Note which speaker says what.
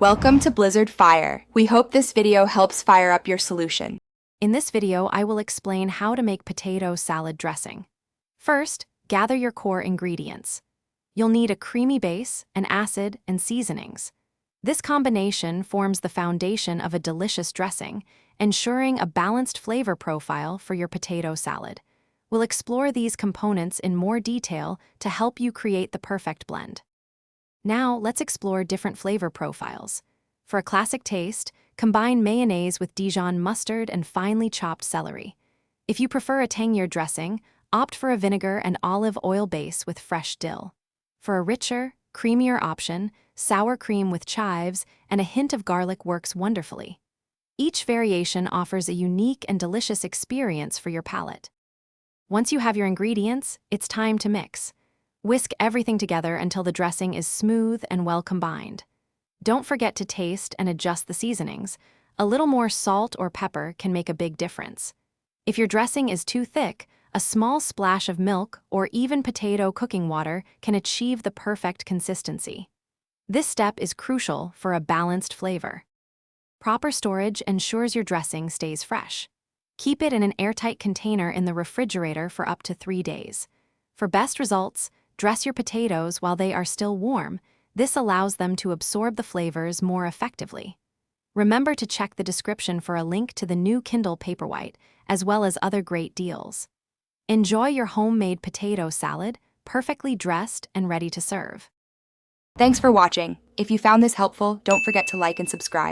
Speaker 1: Welcome to Blizzard Fire. We hope this video helps fire up your solution.
Speaker 2: In this video, I will explain how to make potato salad dressing. First, gather your core ingredients. You'll need a creamy base, an acid, and seasonings. This combination forms the foundation of a delicious dressing, ensuring a balanced flavor profile for your potato salad. We'll explore these components in more detail to help you create the perfect blend. Now, let's explore different flavor profiles. For a classic taste, combine mayonnaise with Dijon mustard and finely chopped celery. If you prefer a tangier dressing, opt for a vinegar and olive oil base with fresh dill. For a richer, creamier option, sour cream with chives and a hint of garlic works wonderfully. Each variation offers a unique and delicious experience for your palate. Once you have your ingredients, it's time to mix. Whisk everything together until the dressing is smooth and well combined. Don't forget to taste and adjust the seasonings. A little more salt or pepper can make a big difference. If your dressing is too thick, a small splash of milk or even potato cooking water can achieve the perfect consistency. This step is crucial for a balanced flavor. Proper storage ensures your dressing stays fresh. Keep it in an airtight container in the refrigerator for up to 3 days. For best results, dress your potatoes while they are still warm. This allows them to absorb the flavors more effectively. Remember to check the description for a link to the new Kindle Paperwhite, as well as other great deals. Enjoy your homemade potato salad, perfectly dressed and ready to serve.
Speaker 1: Thanks for watching. If you found this helpful, don't forget to like and subscribe.